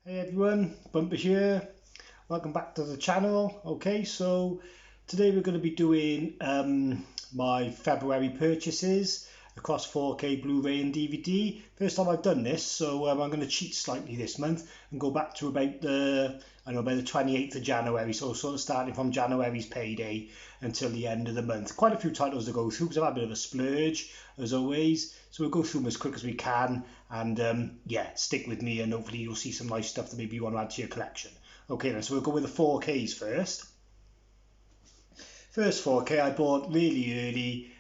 Hey everyone, Bumper here. Welcome back to the channel. Okay, so today we're going to be doing my February purchases across 4K Blu-ray and DVD. First time I've done this, so I'm going to cheat slightly this month and go back to about the 28th of January. So sort of starting from January's payday until the end of the month. Quite a few titles to go through because I've had a bit of a splurge as always. So we'll go through them as quick as we can, and yeah, stick with me and hopefully you'll see some nice stuff that maybe you want to add to your collection. Okay then, so we'll go with the 4Ks first. First 4K I bought really early,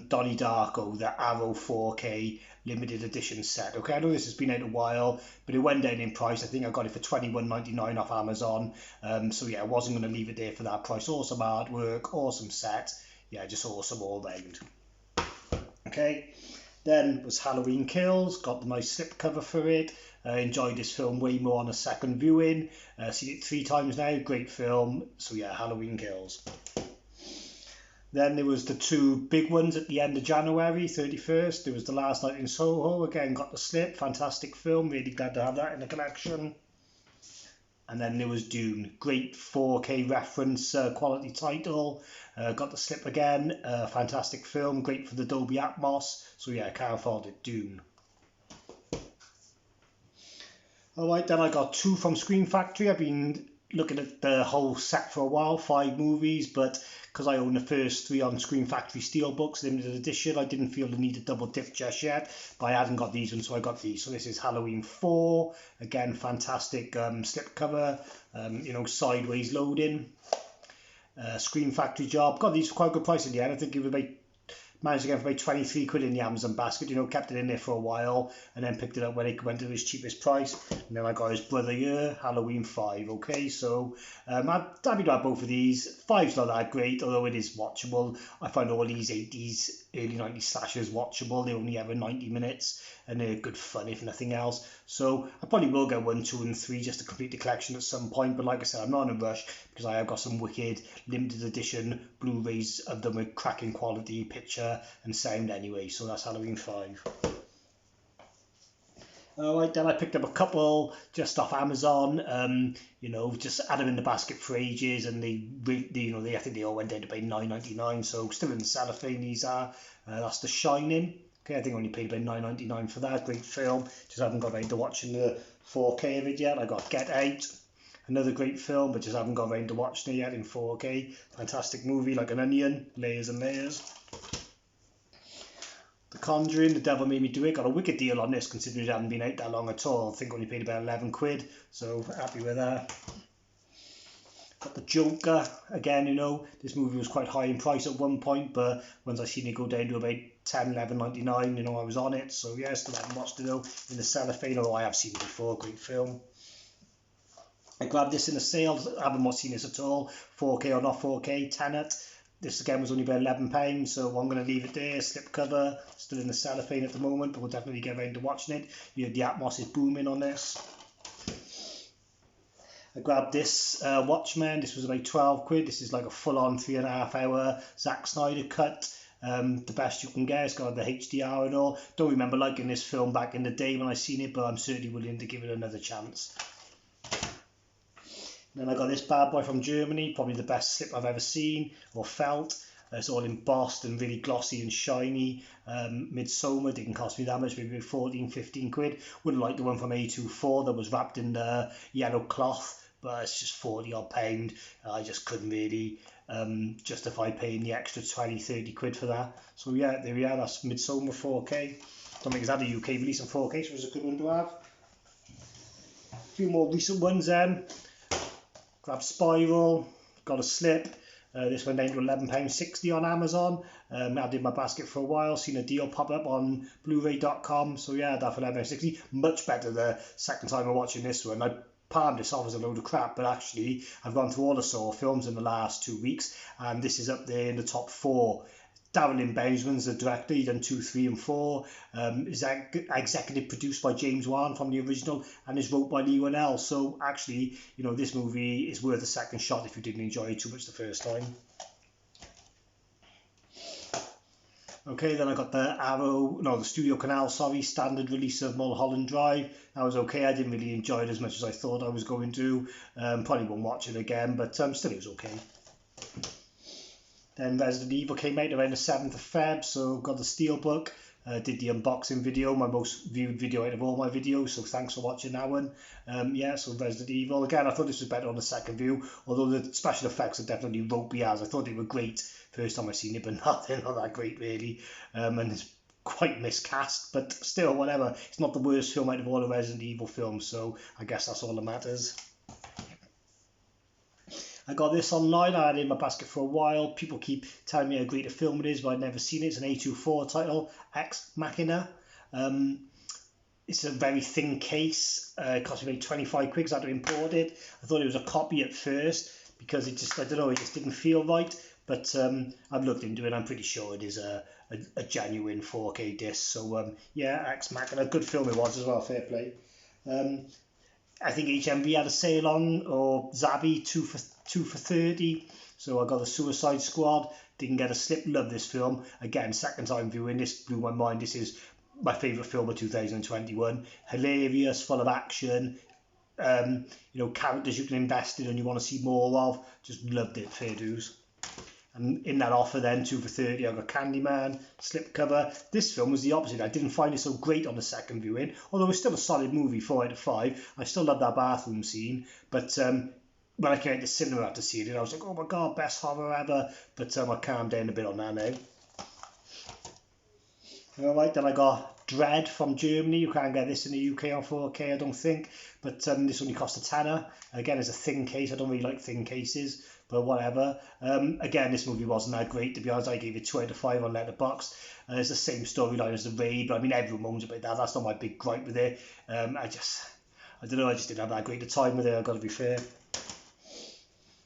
Donnie Darko, the Arrow 4K limited edition set. Okay, I know this has been out a while, but it went down in price. I think I got it for £21.99 off Amazon. So yeah, I wasn't going to leave it there for that price. Awesome artwork, awesome set. Yeah, just awesome all round. Okay. Then was Halloween Kills, got the nice slipcover for it. Enjoyed this film way more on a second viewing. Seen it 3 times now, great film. So yeah, Halloween Kills. Then there was the 2 big ones at the end of January, 31st. There was The Last Night in Soho, again got the slip, fantastic film, really glad to have that in the collection. And then there was Dune, great 4K reference quality title, got the slip again, fantastic film, great for the Dolby Atmos, so yeah, can't fault it, Dune. Alright, then I got 2 from Screen Factory. I've been looking at the whole set for a while, 5 movies, but because I own the first 3 on Screen Factory Steelbooks limited edition, I didn't feel the need to double dip just yet, but I hadn't got these ones, so I got these. So this is Halloween 4, again fantastic slipcover, sideways loading, Screen Factory job. Got these for quite a good price in the end. I think it was about managed to get for about 23 quid in the Amazon basket, kept it in there for a while and then picked it up when it went to his cheapest price. And then I got his brother here, Halloween 5. Okay, so I'm happy to have both of these. 5's not that great, although it is watchable. I find all these 80s, early 90s slashers watchable. They only have 90 minutes and they're good fun if nothing else. So I probably will get 1, 2 and 3 just to complete the collection at some point, but like I said, I'm not in a rush because I have got some wicked limited edition Blu-rays of them with cracking quality picture and sound anyway. So that's Halloween 5. Alright, then I picked up a couple just off Amazon, just had them in the basket for ages, and I think they all went down to about £9.99, so still in the cellophane these are. That's The Shining. Okay, I think I only paid about £9.99 for that. Great film. Just haven't got around to watching the 4K of it yet. I got Get Out. Another great film, but just haven't got around to watching it yet in 4K. Fantastic movie, like an onion. Layers and layers. The Conjuring, The Devil Made Me Do It. Got a wicked deal on this considering it hadn't been out that long at all. I think I only paid about 11 quid. So happy with that. Got The Joker, again, this movie was quite high in price at one point, but once I seen it go down to about 10, 11.99, I was on it. So yeah, still haven't watched it though in the cellophane, although I have seen it before, great film. I grabbed this in a sale, I haven't seen this at all, 4K or not 4K, Tenet. This again was only about £11, so I'm going to leave it there, slipcover, still in the cellophane at the moment, but we'll definitely get around to watching it. The Atmos is booming on this. I grabbed this Watchmen. This was about 12 quid. This is like a full-on 3.5 hour Zack Snyder cut. The best you can get. It's got the HDR and all. Don't remember liking this film back in the day when I seen it, but I'm certainly willing to give it another chance. Then I got this bad boy from Germany, probably the best slip I've ever seen or felt. It's all embossed and really glossy and shiny. Midsummer didn't cost me that much, maybe 14, 15 quid. Wouldn't like the one from A24 that was wrapped in the yellow cloth, but it's just 40 odd pound. I just couldn't really justify paying the extra 20, 30 quid for that. So yeah, there we are, that's Midsummer 4K. Don't think it's had a UK release in 4K, so it was a good one to have. A few more recent ones then. Grab Spiral, got a slip. This went down to £11.60 on Amazon. Had it in my basket for a while, seen a deal pop up on Blu-Ray.com. So yeah, that for £11.60. Much better the second time I'm watching this one. I palmed this off as a load of crap, but actually I've gone through all the Saw films in the last 2 weeks, and this is up there in the top 4. Darren Bousman's the director. He done 2, 3 and 4. Is executive produced by James Wan from the original and is wrote by Lee Winnell. So actually, this movie is worth a second shot if you didn't enjoy it too much the first time. Okay, then I got the Studio Canal, standard release of Mulholland Drive. That was okay. I didn't really enjoy it as much as I thought I was going to. Probably won't watch it again, but still it was okay. Then Resident Evil came out around the 7th of Feb, so got the Steelbook. Did the unboxing video, my most viewed video out of all my videos, so thanks for watching that one. So Resident Evil, again, I thought this was better on the second view, although the special effects are definitely ropey as. I thought they were great first time I seen it, but they're not that great really, and it's quite miscast, but still, whatever. It's not the worst film out of all the Resident Evil films, so I guess that's all that matters. I got this online. I had it in my basket for a while. People keep telling me how great a film it is, but I've never seen it. It's an A24 title, Ex Machina. It's a very thin case. It cost me about 25 quid because I had to import it. I thought it was a copy at first because it just, I don't know, it just didn't feel right. But I've looked into it. I'm pretty sure it is a genuine 4K disc. So yeah, Ex Machina, good film it was as well. Fair play. I think HMV had a sale on, or Zabi, 2 for 30. So I got the Suicide Squad. Didn't get a slip. Love this film. Again, second time viewing this, blew my mind. This is my favourite film of 2021. Hilarious, full of action. Characters you can invest in and you want to see more of. Just loved it. Fair dues. And in that offer then, 2 for 30, I got Candyman, slipcover. This film was the opposite. I didn't find it so great on the second viewing, although it's still a solid movie, 4 out of 5. I still love that bathroom scene, but when I came out to cinema after seeing it, I was like, oh my god, best horror ever. But I calmed down a bit on that now. Alright, then I got Dread from Germany. You can't get this in the UK on 4K, I don't think. But this only cost a tenner. Again, it's a thin case. I don't really like thin cases, but whatever. Again, this movie wasn't that great, to be honest. I gave it 2 out of 5 on Letterboxd. It's the same storyline as The Raid, but I mean, everyone moans about that. That's not my big gripe with it. I don't know, I just didn't have that great a time with it, I've got to be fair.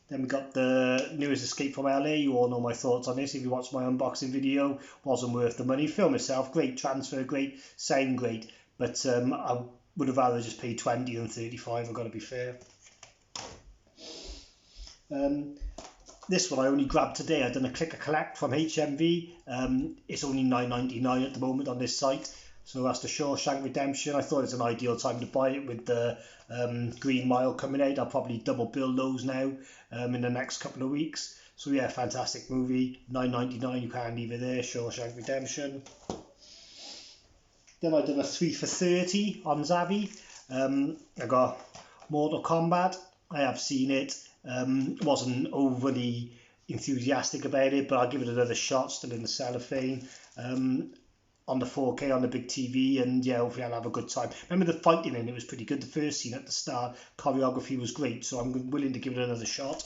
Then we got the newest Escape from LA. You all know my thoughts on this if you watched my unboxing video. Wasn't worth the money. Film itself, great. Transfer, great. Sound, great. But I would have rather just paid 20 than 35, I've got to be fair. This one I only grabbed today. I've done a click and collect from HMV. It's only $9.99 at the moment on this site. So that's the Shawshank Redemption. I thought it's an ideal time to buy it with the Green Mile coming out. I'll probably double bill those now in the next couple of weeks. So yeah, fantastic movie. $9.99, you can't leave it there. Shawshank Redemption. Then I done a 3 for 30 on Zabi. I got Mortal Kombat. I have seen it. Wasn't overly enthusiastic about it, but I'll give it another shot. Still in the cellophane. On the 4K on the big TV, and yeah, hopefully I'll have a good time. Remember the fighting in it was pretty good. The first scene at the start, choreography was great, so I'm willing to give it another shot.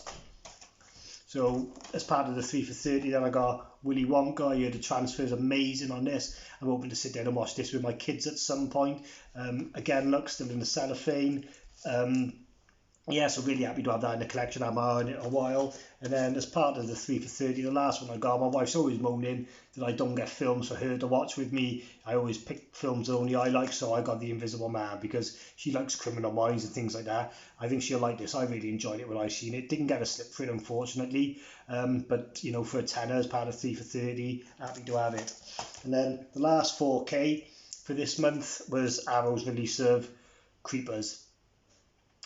So as part of the 3 for 30, then I got Willy Wonka. I heard the transfer is amazing on this. I'm hoping to sit down and watch this with my kids at some point. Again, look, still in the cellophane. Yeah, so really happy to have that in the collection. I'm on it a while. And then as part of the 3 for 30, the last one I got, my wife's always moaning that I don't get films for her to watch with me. I always pick films that only I like, so I got The Invisible Man because she likes Criminal Minds and things like that. I think she'll like this. I really enjoyed it when I seen it. Didn't get a slip for it, unfortunately. But, you know, for a tenner as part of 3 for 30, happy to have it. And then the last 4K for this month was Arrow's release of Creepers.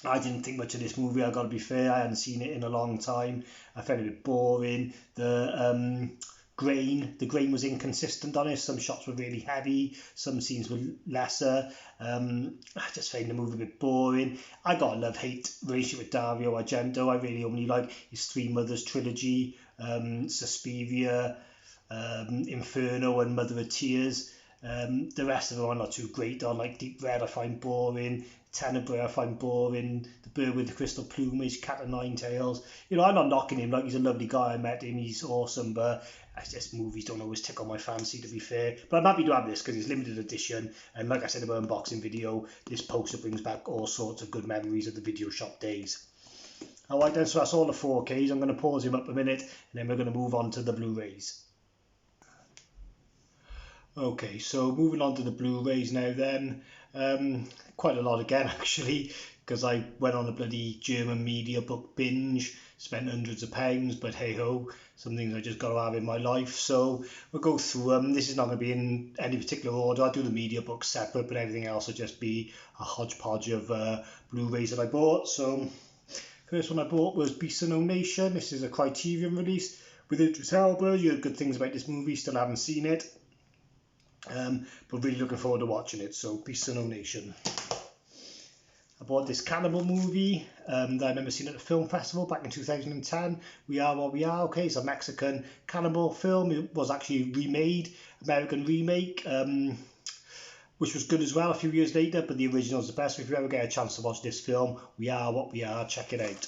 I didn't think much of this movie, I've got to be fair. I hadn't seen it in a long time. I found it a bit boring. The grain was inconsistent on it. Some shots were really heavy, some scenes were lesser. I just found the movie a bit boring. I got a love-hate relationship with Dario Argento. I really only like his Three Mothers trilogy, Suspiria, Inferno and Mother of Tears. The rest of them are not too great. I like Deep Red, I find boring. Tenebrae I find boring. The Bird with the Crystal Plumage, Cat o' Nine Tails. You know, I'm not knocking him. Like, he's a lovely guy. I met him. He's awesome. But just movies don't always tickle my fancy, to be fair. But I'm happy to have this because it's limited edition. And like I said in my unboxing video, this poster brings back all sorts of good memories of the video shop days. Alright then, so that's all the 4Ks. I'm going to pause him up a minute and then we're going to move on to the Blu-Rays. Okay, so moving on to the Blu-Rays now then. Quite a lot again actually. because I went on a bloody German media book binge, spent hundreds of pounds, but hey ho, some things I just got to have in my life. So we'll go through them. This is not going to be in any particular order. I'll do the media books separate, but everything else will just be a hodgepodge of Blu-rays that I bought. So first one I bought was Beast of No Nation. This is a Criterion release with Idris Elba. You heard good things about this movie, still haven't seen it, but really looking forward to watching it. So Beast of No Nation. I bought this cannibal movie that I remember seeing at the film festival back in 2010. We Are What We Are. Okay, it's a Mexican cannibal film. It was actually remade, American remake, which was good as well a few years later, but the original is the best. So if you ever get a chance to watch this film, We Are What We Are, check it out.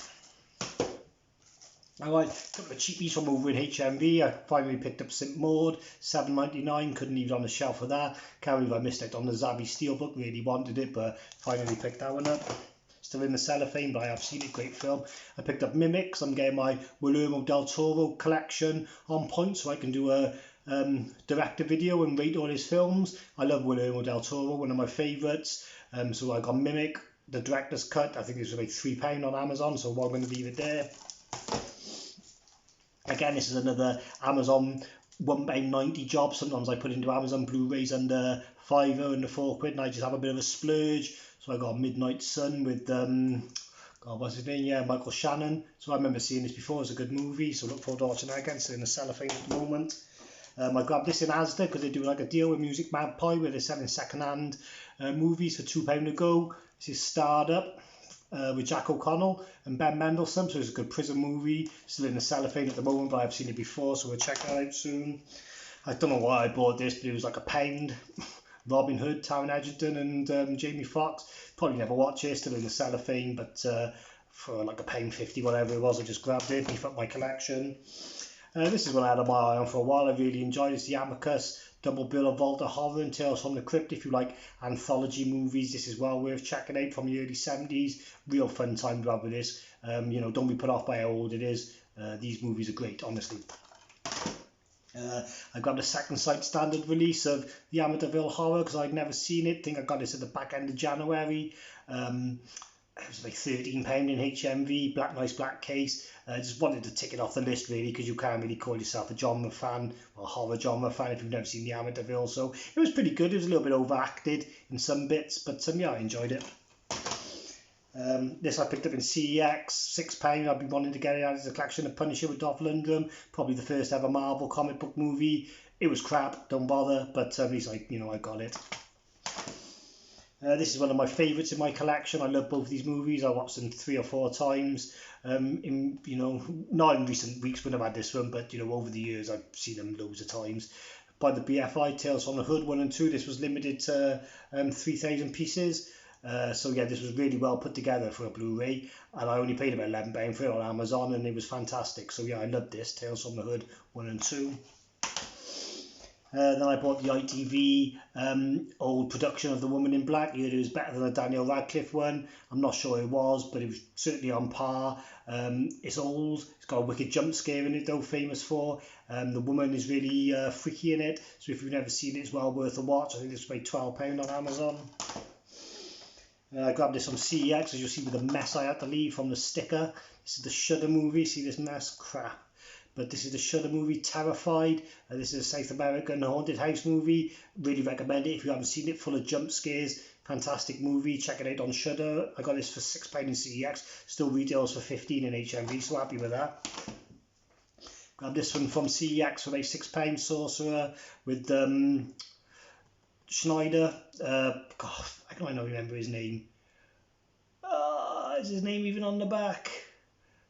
Alright, a couple of cheapies from over in HMV. I finally picked up St. Maud, $7.99, couldn't leave it on the shelf for that. Can't believe I missed it on the Zabi Steelbook, really wanted it, but finally picked that one up. Still in the cellophane, but I have seen it, great film. I picked up Mimics. I'm getting my Guillermo del Toro collection on point so I can do a director video and rate all his films. I love Guillermo del Toro, one of my favourites. So I got Mimic, the director's cut. I think it was like £3 on Amazon, so I'm going to leave it there. Again, this is another Amazon £1.90 job. Sometimes I put into Amazon Blu-rays under £5 under £4 and I just have a bit of a splurge. So I got Midnight Sun with God, what's his name? Yeah, Michael Shannon. So I remember seeing this before. It's a good movie, so look forward to watching that again. Still in the cellophane at the moment. I grabbed this in Asda because they do like a deal with Music Magpie where they're selling second-hand movies for £2 a go. This is Starred Up with Jack O'Connell and Ben Mendelsohn, so it's a good prison movie. Still in the cellophane at the moment, but I've seen it before, so we'll check that out soon. I don't know why I bought this, but it was like £1. Robin Hood, Taron Egerton and Jamie Foxx. Probably never watch it, still in the cellophane, but for like £1.50, whatever it was, I just grabbed it, beef up my collection. This is one I had on my eye on for a while. I really enjoyed it. It's the Amicus double bill of Volta Horror and Tales from the Crypt. If you like anthology movies, this is well worth checking out, from the early 70s. Real fun time to have with this. You know, don't be put off by how old it is. These movies are great, honestly. I grabbed a second sight standard release of the Amityville Horror because I'd never seen it. I think I got this at the back end of January. It was like £13 in HMV, nice black case. I just wanted to tick it off the list really, because you can't really call yourself a genre fan or horror genre fan if you've never seen the Amityville. So it was pretty good. It was a little bit overacted in some bits, but yeah, I enjoyed it. This I picked up in CEX, £6. I've been wanting to get it out as a collection of Punisher with Dolph Lundgren, probably the first ever Marvel comic book movie. It was crap, don't bother, but at least I got it. This is one of my favourites in my collection. I love both of these movies. I watched them 3 or 4 times. Not in recent weeks when I've had this one, but over the years I've seen them loads of times. By the BFI, Tales from the Hood 1 and 2. This was limited to 3,000 pieces. So yeah, this was really well put together for a Blu-ray, and I only paid about £11 for it on Amazon, and it was fantastic. So yeah, I loved this, Tales from the Hood 1 and 2. Then I bought the ITV old production of The Woman in Black. You heard it was better than the Daniel Radcliffe one. I'm not sure it was, but it was certainly on par. It's old. It's got a wicked jump scare in it, though, famous for. The woman is really freaky in it. So if you've never seen it, it's well worth a watch. I think this was about £12 on Amazon. I grabbed this from CEX, as you'll see with the mess I had to leave from the sticker. This is the Shudder movie. See this mess? Crap. But this is the Shudder movie, Terrified. This is a South American haunted house movie. Really recommend it if you haven't seen it. Full of jump scares. Fantastic movie. Check it out on Shudder. I got this for £6 in CEX. Still retails for £15 in HMV, so happy with that. Grabbed this one from CEX for about £6. Sorcerer with Schneider. God, I can't remember his name. Is his name even on the back?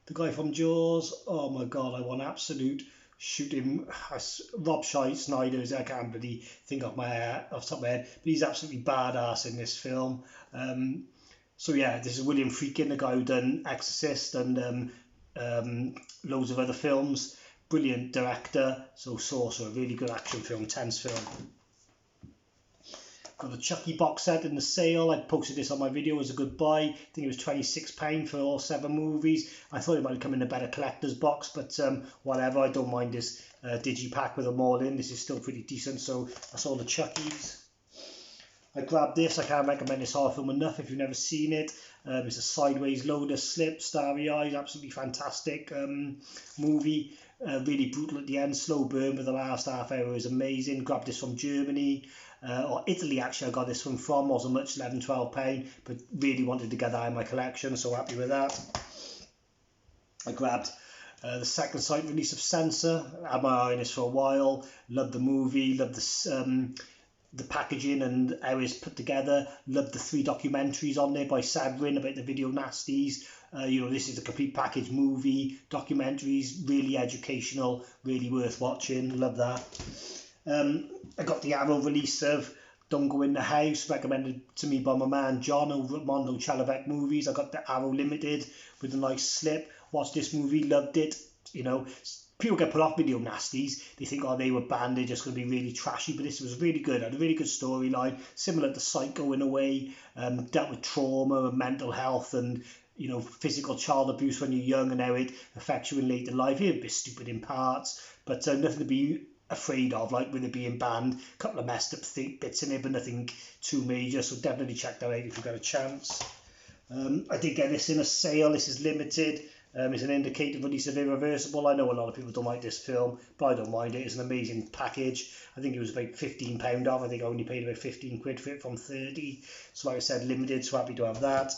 The guy from Jaws. Oh my god, I want absolute shooting. Rob Schneider, I can't really think off the top of my head, but he's absolutely badass in this film. So yeah, this is William Friedkin, the guy who done Exorcist and loads of other films. Brilliant director. So Sorcerer, a really good action film, tense film. Got the Chucky box set in the sale. I posted this on my video as a good buy. I think it was £26 for all 7 movies. I thought it might come in a better collector's box, but whatever. I don't mind this digipack with them all in. This is still pretty decent. So that's all the Chuckies. I grabbed this. I can't recommend this horror film enough if you've never seen it. It's a sideways loader slip, starry eyes, absolutely fantastic movie. Really brutal at the end, slow burn, but the last half hour is amazing. Grabbed this from Germany, or Italy actually. I got this one from, wasn't much, £11-12, but really wanted to get that in my collection, so happy with that. I grabbed the second sight release of Censor. Had my eye on this for a while. Loved the movie, loved the packaging and how it's put together. Loved the 3 documentaries on there by Sadrin about the video nasties. This is a complete package, movie, documentaries, really educational, really worth watching. Love that. I got the Arrow release of Don't Go in the House, recommended to me by my man John over at Mondo Chalavec Movies. I got the Arrow Limited with a nice slip. Watched this movie, loved it. People get put off video nasties. They think, oh, they were banned, they're just going to be really trashy. But this was really good. Had a really good storyline, similar to Psycho in a way. Dealt with trauma and mental health and physical child abuse when you're young and how it affects you in later life. You're a bit stupid in parts, but nothing to be afraid of, like with it being banned. A couple of messed up bits in it, but nothing too major. So definitely check that out if you've got a chance. I did get this in a sale. This is limited. It's an indicated release of Irreversible. I know a lot of people don't like this film, but I don't mind it. It's an amazing package. I think it was about £15 off. I think I only paid about 15 quid for it from 30. So like I said, limited, so happy to have that.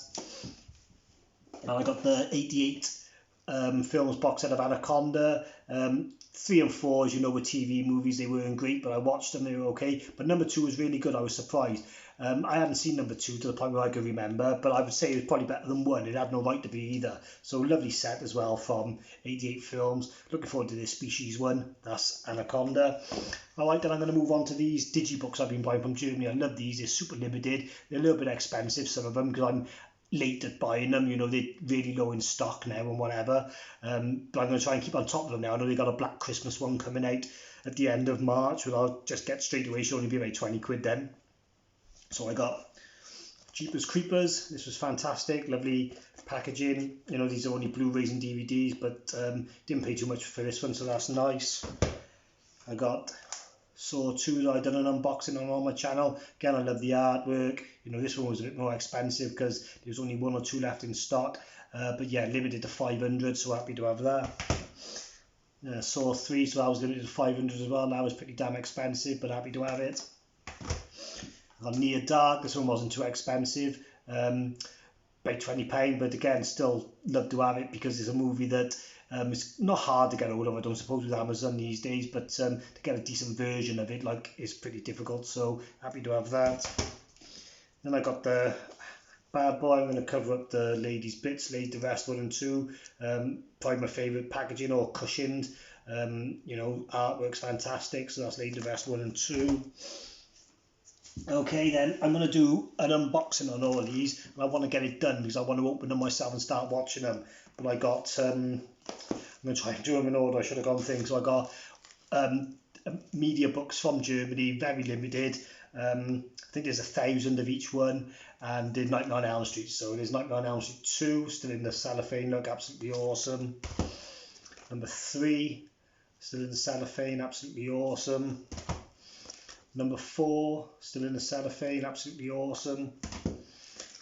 And I got the 88 films box set of Anaconda. 3 and 4, as you know, were TV movies. They weren't great, but I watched them. They were okay. But number 2 was really good. I was surprised. I hadn't seen number 2 to the point where I could remember, but I would say it was probably better than 1. It had no right to be either. So lovely set as well from 88 films. Looking forward to this Species one. That's Anaconda. All right, then I'm going to move on to these Digibooks I've been buying from Germany. I love these. They're super limited. They're a little bit expensive, some of them, because I'm late at buying them. They're really low in stock now and whatever. But I'm going to try and keep on top of them now. I know they got a Black Christmas one coming out at the end of March, but I'll just get straight away. Should only be about 20 quid then. So I got Jeepers Creepers. This was fantastic, lovely packaging. These are only Blu-rays and DVDs, but didn't pay too much for this one, so that's nice. I got Saw 2 that I've done an unboxing on my channel. Again, I love the artwork. This one was a bit more expensive because there was only 1 or 2 left in stock. But yeah, limited to 500, so happy to have that. Saw 3, so that was limited to 500 as well. That was pretty damn expensive, but happy to have it. I got Near Dark. This one wasn't too expensive. About £20, but again, still love to have it because it's a movie that it's not hard to get hold of, I don't suppose, with Amazon these days, but to get a decent version of it, is pretty difficult, so happy to have that. Then I got the Bad Boy. I'm going to cover up the ladies' bits, laid the rest 1 and 2. Probably my favourite packaging, all cushioned. Artwork's fantastic, so that's laid the rest 1 and 2. Okay, then I'm going to do an unboxing on all of these, and I want to get it done because I want to open them myself and start watching them. But I got, I'm going to try and do them in order. I should have gone things. So I got media books from Germany, very limited. I think there's 1,000 of each one, and they're 99 Elm Street. So there's 99 Elm Street 2, still in the cellophane, look absolutely awesome. Number 3, still in the cellophane, absolutely awesome. Number 4, still in the cellophane, absolutely awesome.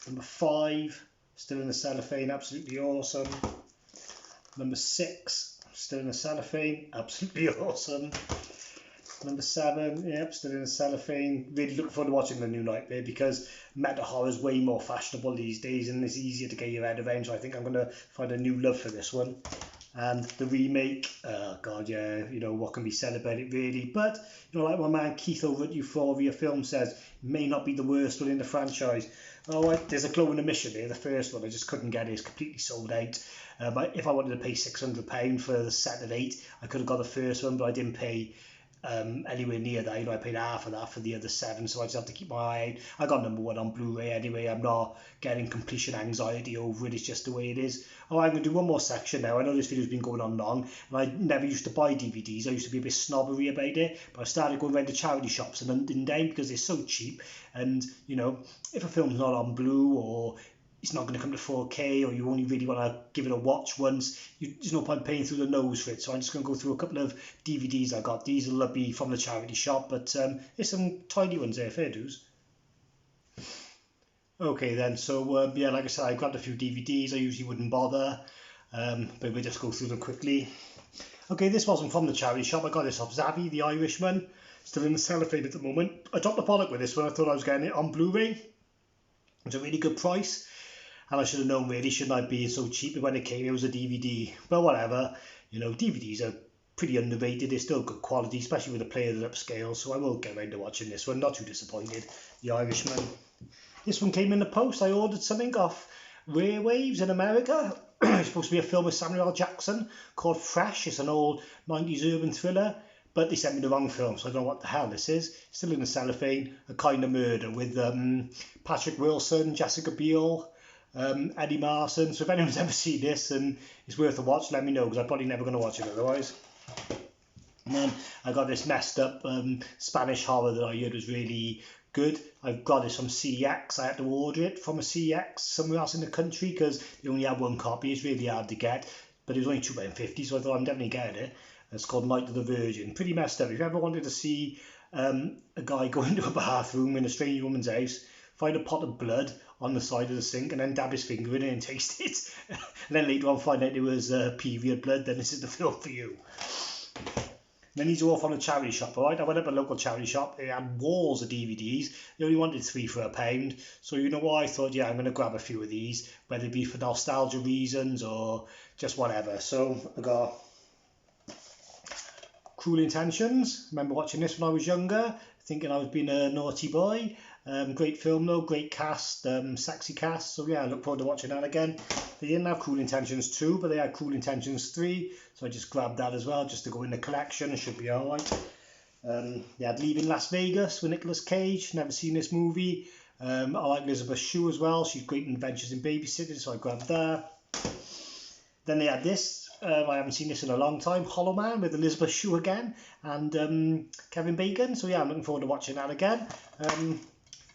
Number 5, still in the cellophane, absolutely awesome. Number 6, still in the cellophane, absolutely awesome. Number 7, yep, still in the cellophane. Really looking forward to watching The New Nightmare because meta horror is way more fashionable these days and it's easier to get your head around. So I think I'm going to find a new love for this one. And the remake, oh god, yeah, what can be said about it really? But, like my man Keith over at Euphoria Film says, it may not be the worst one in the franchise. Oh, there's a Glow in the Mission there, the first one, I just couldn't get it, it's completely sold out. But if I wanted to pay £600 for the set of 8, I could have got the first one, but I didn't pay anywhere near that. I paid half of that for the other 7, so I just have to keep my eye out. I got number 1 on Blu-ray anyway. I'm not getting completion anxiety over it. It's just the way it is. Oh, I'm going to do one more section now. I know this video's been going on long, and I never used to buy DVDs. I used to be a bit snobbery about it, but I started going around to charity shops and hunting down because they're so cheap. And if a film's not on Blue or it's not going to come to 4K, or you only really want to give it a watch once, there's no point paying through the nose for it. So I'm just going to go through a couple of DVDs I got. These will be from the charity shop, but there's some tidy ones there, fair dues. Okay then, so yeah, like I said, I grabbed a few DVDs. I usually wouldn't bother, but we'll just go through them quickly. Okay, this wasn't from the charity shop. I got this off Zavvi, the Irishman, still in the cellophane at the moment. I dropped the product with this one. I thought I was getting it on Blu-ray. It's a really good price, and I should have known really, shouldn't I be so cheap? When it came, it was a DVD. But whatever, you know, DVDs are pretty underrated. They're still good quality, especially with a player that upscales. So I will get around to watching this one. Not too disappointed. The Irishman. This one came in the post. I ordered something off Waves in America. It's supposed to be a film with Samuel L. Jackson called Fresh. It's an old 90s urban thriller, but they sent me the wrong film, so I don't know what the hell this is. Still in the cellophane. A Kind of Murder with Patrick Wilson, Jessica Biel, Eddie Marson. So if anyone's ever seen this and it's worth a watch, let me know, because I'm probably never going to watch it otherwise. And then I got this messed up Spanish horror that I heard was really good. I've got this from CX. I had to order it from a CX somewhere else in the country because they only had one copy. It's really hard to get, but it was only £2.50, so I thought I'm definitely getting it. It's called Night of the Virgin. Pretty messed up. If you ever wanted to see a guy go into a bathroom in a strange woman's house, find a pot of blood on the side of the sink and then dab his finger in it and taste it, and then later on find out it was period blood, then this is the film for you. Then these are all from a charity shop, alright? I went up to a local charity shop. They had walls of DVDs. They only wanted 3 for £1. So you know what? I thought, yeah, I'm going to grab a few of these, whether it be for nostalgia reasons or just whatever. So I got Cruel Intentions. Remember watching this when I was younger, thinking I was being a naughty boy. Great film though, great cast, sexy cast. So yeah, I look forward to watching that again. They didn't have Cruel Intentions 2, but they had Cruel Intentions 3. So I just grabbed that as well, just to go in the collection. It should be alright. They had Leaving Las Vegas with Nicolas Cage. Never seen this movie. I like Elizabeth Shue as well. She's great in Adventures in Babysitting, so I grabbed that. Then they had this. I haven't seen this in a long time. Hollow Man with Elizabeth Shue again and Kevin Bacon. So yeah, I'm looking forward to watching that again.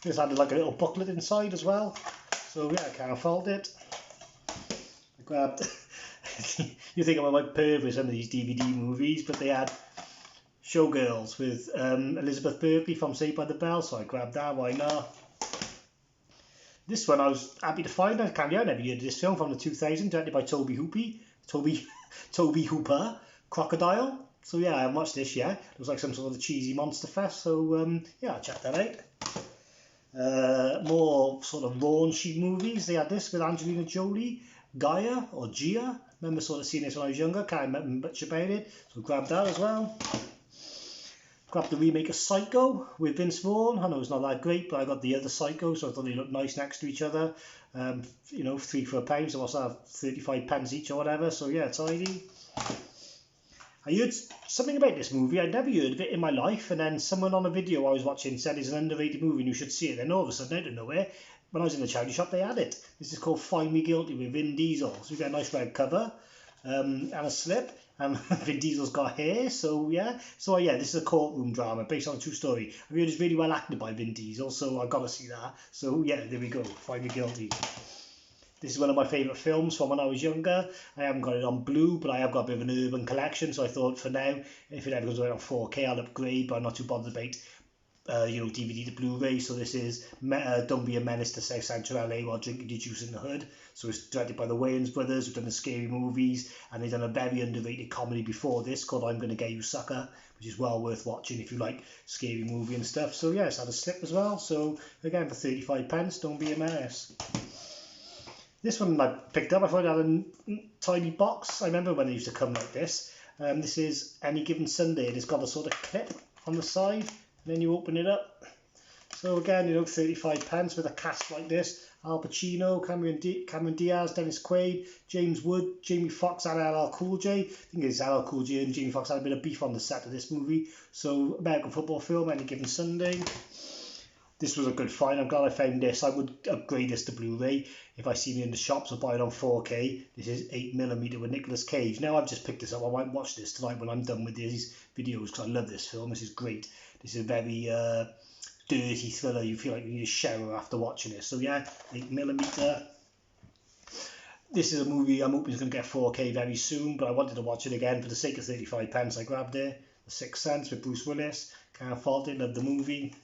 This had like a little booklet inside as well. So yeah, I can't fault it. I grabbed... You think I'm a like perv with some of these DVD movies, but they had Showgirls with Elizabeth Berkley from Saved by the Bell, so I grabbed that, why not? This one I was happy to find. I never heard of this film from the 2000, directed by Toby Hooper, Crocodile. So yeah, I haven't watched this yet. It was like some sort of cheesy monster fest, so yeah, I'll check that out. More sort of raunchy movies. They had this with Angelina Jolie, Gaia or Gia. Remember sort of seeing this when I was younger, can't remember much about it, so grab that as well. Grabbed the remake of Psycho with Vince Vaughn. I know it's not that great, but I got the other Psycho, so I thought they looked nice next to each other. You know, 3 for £1, so what's that, 35p each or whatever, so yeah, tidy. I heard something about this movie. I'd never heard of it in my life, and then someone on a video I was watching said it's an underrated movie and you should see it. Then all of a sudden, out of nowhere, when I was in the charity shop, they had it. This is called Find Me Guilty with Vin Diesel. So we got a nice red cover and a slip. And Vin Diesel's got hair, so yeah. So yeah, this is a courtroom drama based on a true story. I heard it's really well acted by Vin Diesel, so I've got to see that. So yeah, there we go. Find Me Guilty. This is one of my favourite films from when I was younger. I haven't got it on Blu, but I have got a bit of an urban collection. So I thought for now, if it ever goes away on 4K, I'll upgrade, but I'm not too bothered about you know, DVD to Blu-ray. So this is Don't Be a Menace to South Central LA While Drinking Your Juice in the Hood. So it's directed by the Wayans brothers, who've done the scary movies, and they've done a very underrated comedy before this called I'm Gonna Get You Sucker, which is well worth watching if you like scary movie and stuff. So yeah, it's had a slip as well. So again, for 35p, Don't Be a Menace. This one I picked up. I thought it had a tiny box. I remember when they used to come like this. This is Any Given Sunday, and it's got a sort of clip on the side, and then you open it up. So again, you know, 35p with a cast like this. Al Pacino, Cameron Diaz, Dennis Quaid, James Wood, Jamie Foxx and LL Cool J. I think it's LL Cool J and Jamie Foxx had a bit of beef on the set of this movie. So American football film, Any Given Sunday. This was a good find. I'm glad I found this. I would upgrade this to Blu-ray if I see it in the shops or buy it on 4K. This is 8mm with Nicolas Cage. Now I've just picked this up. I might watch this tonight when I'm done with these videos because I love this film. This is great. This is a very dirty thriller. You feel like you need a shower after watching it. So yeah, 8mm. This is a movie I'm hoping is going to get 4K very soon, but I wanted to watch it again for the sake of 35p. I grabbed it. The Sixth Sense with Bruce Willis. Can't fault it. Love the movie.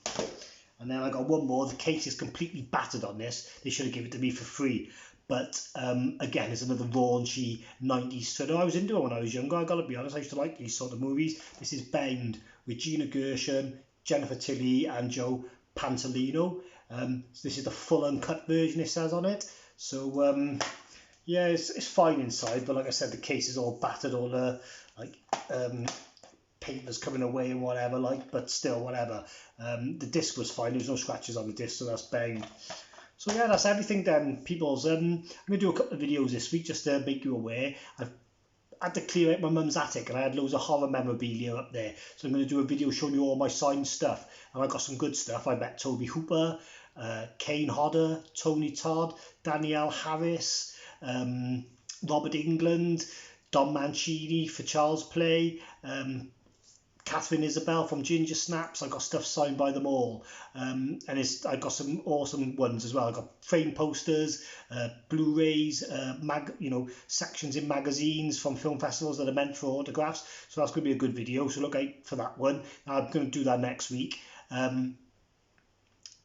And then I got one more. The case is completely battered on this. They should have given it to me for free. But again, it's another raunchy 90s thriller. I was into it when I was younger. I got to be honest, I used to like these sort of movies. This is Bound with Gina Gershon, Jennifer Tilly and Joe Pantoliano. So this is the full uncut version, it says on it. So yeah, it's fine inside, but like I said, the case is all battered, all papers coming away and whatever, but still, whatever. The disc was fine. There's no scratches on the disc, so that's Bound. So yeah, that's everything then, peoples. I'm going to do a couple of videos this week just to make you aware. I've had to clear out my mum's attic and I had loads of horror memorabilia up there. So I'm going to do a video showing you all my signed stuff. And I got some good stuff. I met Toby Hooper, Kane Hodder, Tony Todd, Danielle Harris, Robert England, Don Mancini for Charles Play, Catherine Isabel from Ginger Snaps. I got stuff signed by them all, and I got some awesome ones as well. I got frame posters, Blu-rays, sections in magazines from film festivals that are meant for autographs. So that's going to be a good video. So look out for that one. I'm going to do that next week.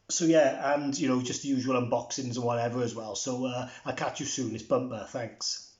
So yeah, and just the usual unboxings and whatever as well. So I'll catch you soon. It's Bumper. Thanks.